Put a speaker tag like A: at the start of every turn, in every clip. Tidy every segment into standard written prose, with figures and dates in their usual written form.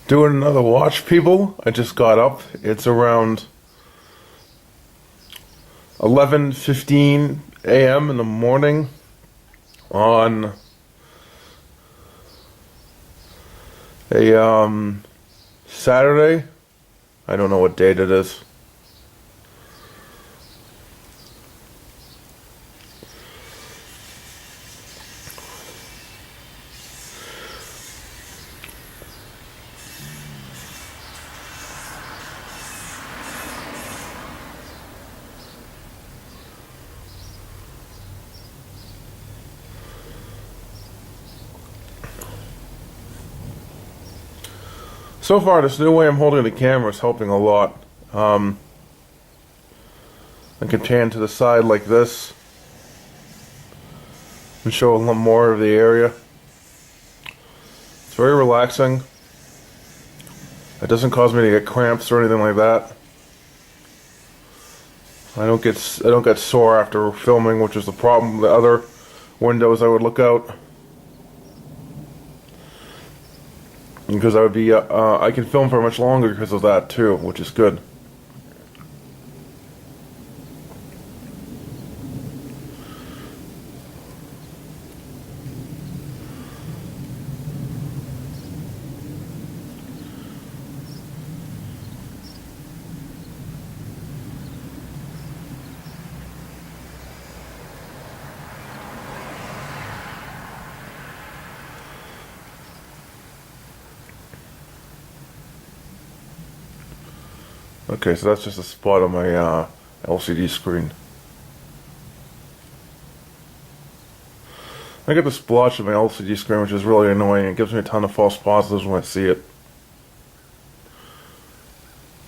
A: Doing another watch, people. I just got up. It's around 11:15 a.m. in the morning on a Saturday. I don't know what date it is. So far, this new way I'm holding the camera is helping a lot. I can pan to the side like this and show a little more of the area. It's very relaxing. It doesn't cause me to get cramps or anything like that. I don't get sore after filming, which is the problem with the other windows I would look out. Because I would be, I can film for much longer because of that too, which is good. Okay, so that's just a spot on my LCD screen. I get the splotch on my LCD screen, which is really annoying. It gives me a ton of false positives when I see it.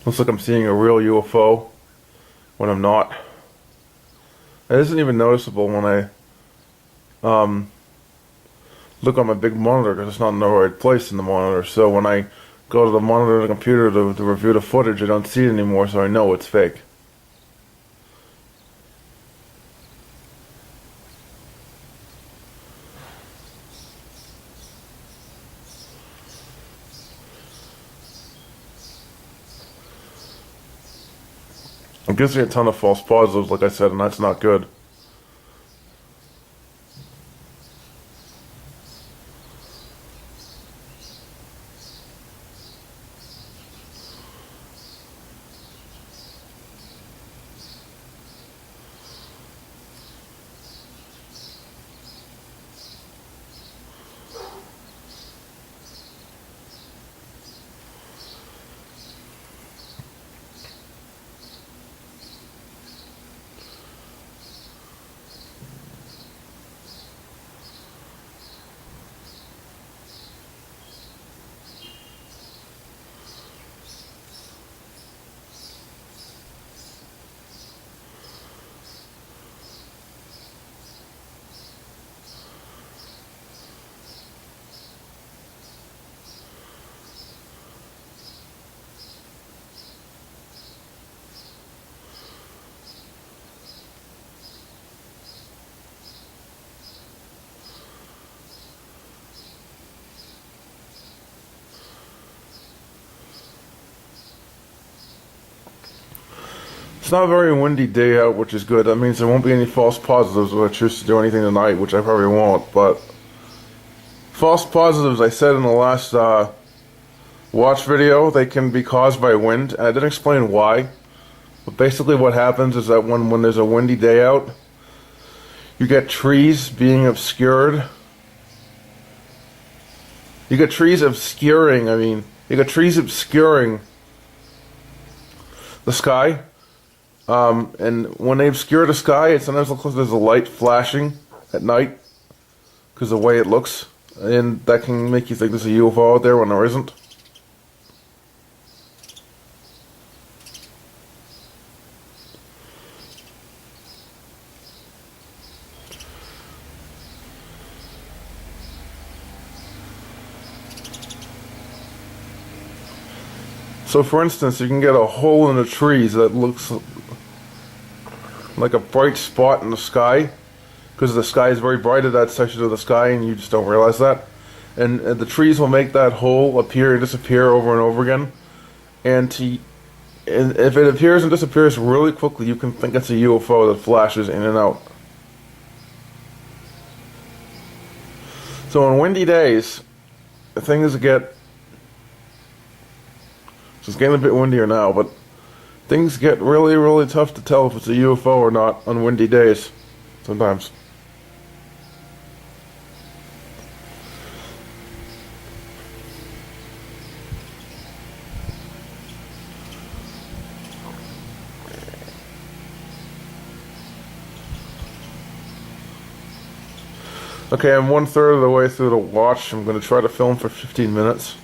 A: Looks like I'm seeing a real UFO when I'm not. It isn't even noticeable when I look on my big monitor because it's not in the right place in the monitor. So when I go to the monitor of the computer to review the footage, I don't see it anymore, so I know it's fake. It gives me a ton of false positives, like I said, and that's not good. It's not a very windy day out, which is good. That means there won't be any false positives if I choose to do anything tonight, which I probably won't. But false positives, I said in the last watch video, they can be caused by wind, and I didn't explain why. But basically what happens is that when there's a windy day out, you get trees being obscured. You get trees obscuring the sky. And when they obscure the sky, it sometimes looks like there's a light flashing at night because of the way it looks, and that can make you think there's a UFO out there when there isn't. So for instance, you can get a hole in the trees that looks like a bright spot in the sky because the sky is very bright at that section of the sky and you just don't realize that. and the trees will make that hole appear and disappear over and over again. And if it appears and disappears really quickly, you can think it's a UFO that flashes in and out. So on windy days, things get... It's getting a bit windier now, but things get really, really tough to tell if it's a UFO or not on windy days sometimes. Okay, I'm 1/3 of the way through the watch. I'm going to try to film for 15 minutes.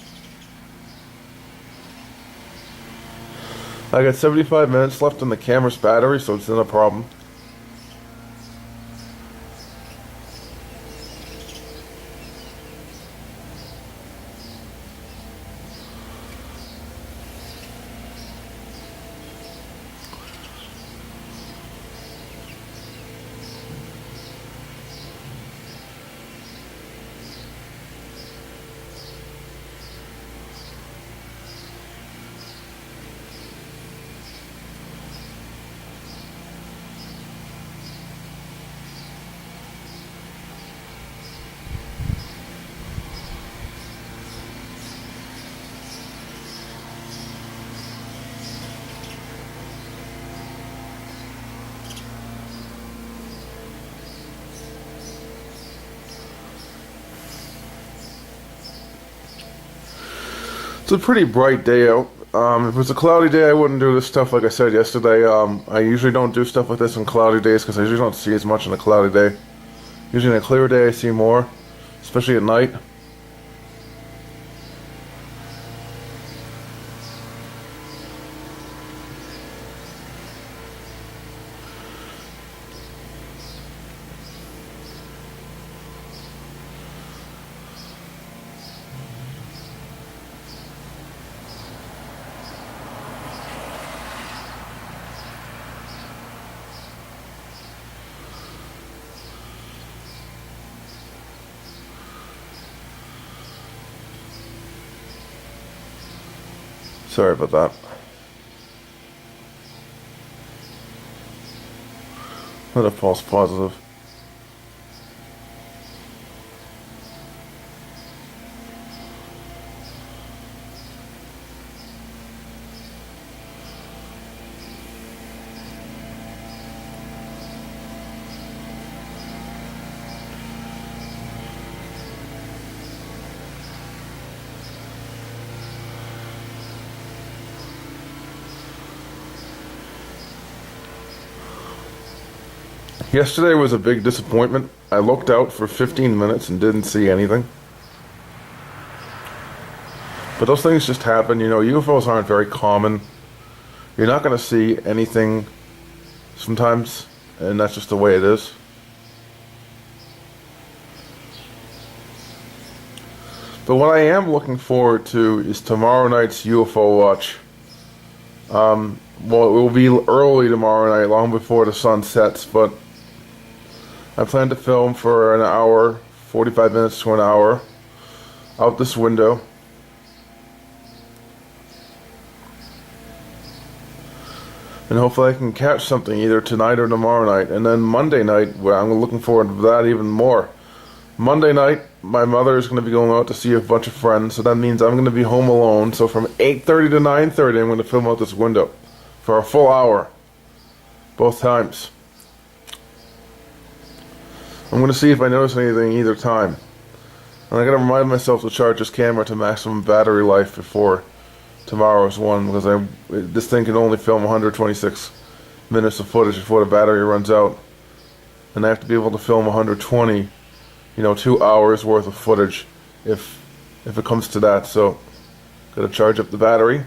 A: I got 75 minutes left on the camera's battery, so it's not a problem. It's a pretty bright day out. If it was a cloudy day, I wouldn't do this stuff like I said yesterday. I usually don't do stuff like this on cloudy days because I usually don't see as much on a cloudy day. Usually on a clear day I see more, especially at night. Sorry about that. Another false positive. Yesterday was a big disappointment. I looked out for 15 minutes and didn't see anything. But those things just happen. You know, UFOs aren't very common. You're not going to see anything sometimes, and that's just the way it is. But what I am looking forward to is tomorrow night's UFO Watch. Well, it will be early tomorrow night, long before the sun sets, but I plan to film for an hour, 45 minutes to an hour, out this window. And hopefully I can catch something either tonight or tomorrow night. And then Monday night, well, I'm looking forward to that even more. Monday night, my mother is going to be going out to see a bunch of friends, so that means I'm going to be home alone. So from 8:30 to 9:30, I'm going to film out this window for a full hour, both times. I'm going to see if I notice anything either time. And I got to remind myself to charge this camera to maximum battery life before tomorrow's one, because this thing can only film 126 minutes of footage before the battery runs out. And I have to be able to film 120, 2 hours worth of footage if it comes to that. So, got to charge up the battery.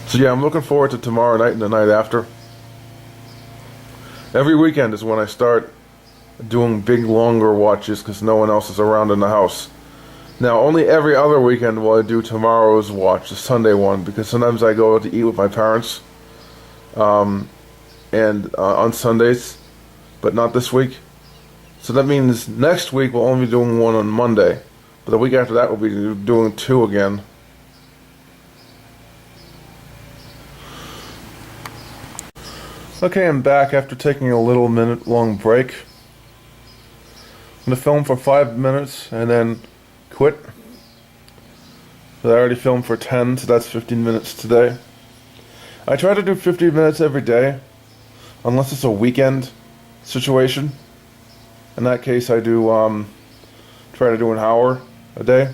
A: So yeah, I'm looking forward to tomorrow night and the night after. Every weekend is when I start doing big, longer watches because no one else is around in the house. Now, only every other weekend will I do tomorrow's watch, the Sunday one, because sometimes I go out to eat with my parents, and on Sundays, but not this week. So that means next week we'll only be doing one on Monday, but the week after that we'll be doing two again. Okay, I'm back after taking a little minute-long break. I'm going to film for 5 minutes and then quit. But I already filmed for 10, so that's 15 minutes today. I try to do 15 minutes every day, unless it's a weekend situation. In that case, I do try to do an hour a day.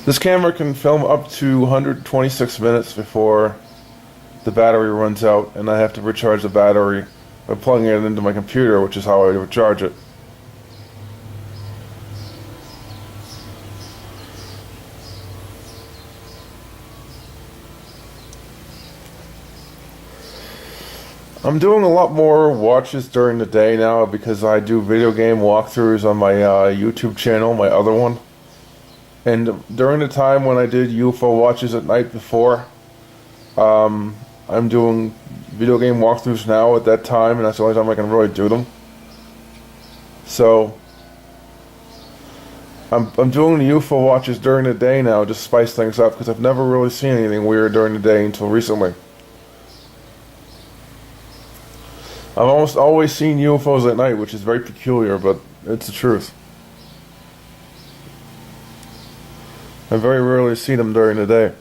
A: This camera can film up to 126 minutes before the battery runs out, and I have to recharge the battery by plugging it into my computer, which is how I recharge it. I'm doing a lot more watches during the day now because I do video game walkthroughs on my YouTube channel, my other one. And during the time when I did UFO watches at night before, I'm doing video game walkthroughs now at that time, and that's the only time I can really do them. So I'm doing the UFO watches during the day now, just spice things up, because I've never really seen anything weird during the day until recently. I've almost always seen UFOs at night, which is very peculiar, but it's the truth. I very rarely see them during the day.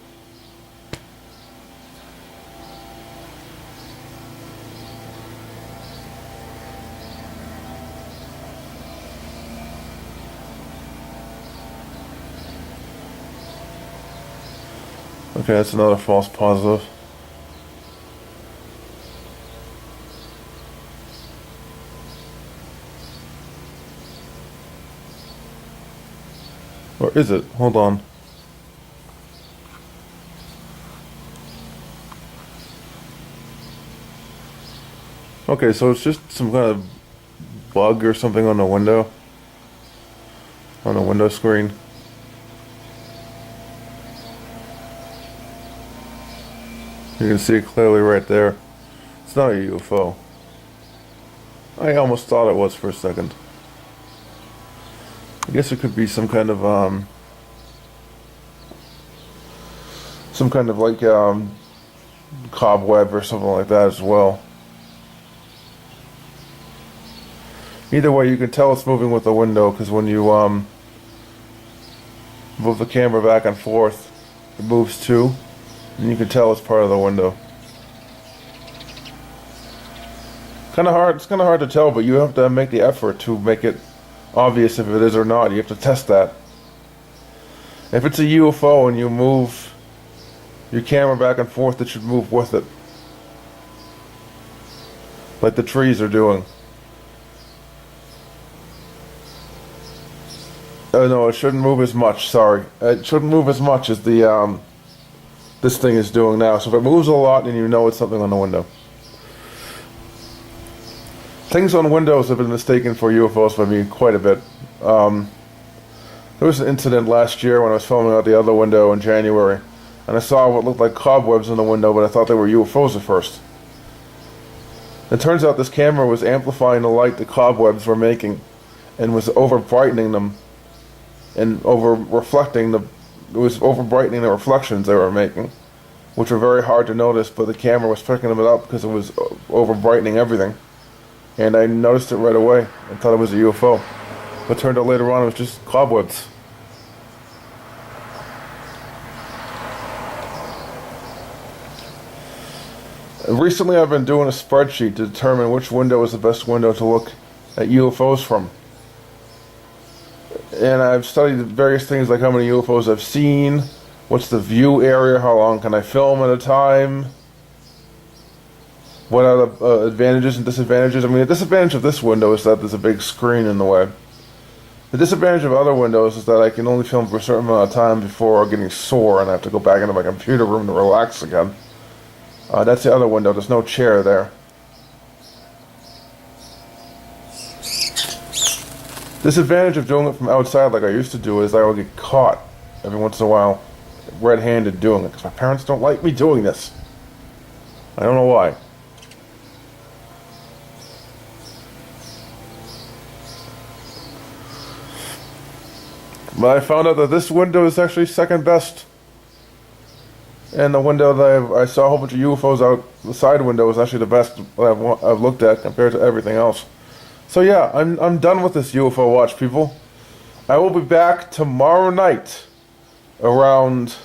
A: Okay, that's another false positive. Or is it? Hold on. Okay, so it's just some kind of bug or something on the window screen. You can see it clearly right there. It's not a UFO. I almost thought it was for a second. I guess it could be some kind of like cobweb or something like that as well. Either way, you can tell it's moving with the window, because when you move the camera back and forth, it moves too, and you can tell it's part of the window. It's kind of hard to tell, but you have to make the effort to make it obvious if it is or not. You have to test that. If it's a UFO and you move your camera back and forth, it should move with it, like the trees are doing. Oh no, it shouldn't move as much, sorry. It shouldn't move as much as the this thing is doing now. So if it moves a lot, then you know it's something on the window. Things on windows have been mistaken for UFOs by me quite a bit. There was an incident last year when I was filming out the other window in January, and I saw what looked like cobwebs in the window, but I thought they were UFOs at first. It turns out this camera was amplifying the light the cobwebs were making, and was over-brightening them, and over-reflecting the... It was over-brightening the reflections they were making, which were very hard to notice, but the camera was picking them up because it was over-brightening everything. And I noticed it right away and thought it was a UFO. But it turned out later on it was just cobwebs. Recently I've been doing a spreadsheet to determine which window is the best window to look at UFOs from. And I've studied various things like how many UFOs I've seen, what's the view area, how long can I film at a time, what are the advantages and disadvantages. I mean, the disadvantage of this window is that there's a big screen in the way. The disadvantage of other windows is that I can only film for a certain amount of time before getting sore and I have to go back into my computer room to relax again. That's the other window. There's no chair there. Disadvantage of doing it from outside like I used to do is I will get caught every once in a while red-handed doing it because my parents don't like me doing this. I don't know why. But I found out that this window is actually second best. And the window that I saw a whole bunch of UFOs out the side window is actually the best I've looked at compared to everything else. So yeah, I'm done with this UFO watch, people. I will be back tomorrow night around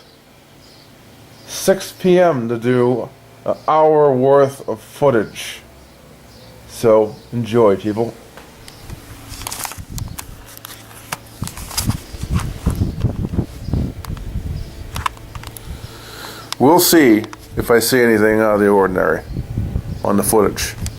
A: 6 p.m. to do an hour worth of footage. So enjoy, people. We'll see if I see anything out of the ordinary on the footage.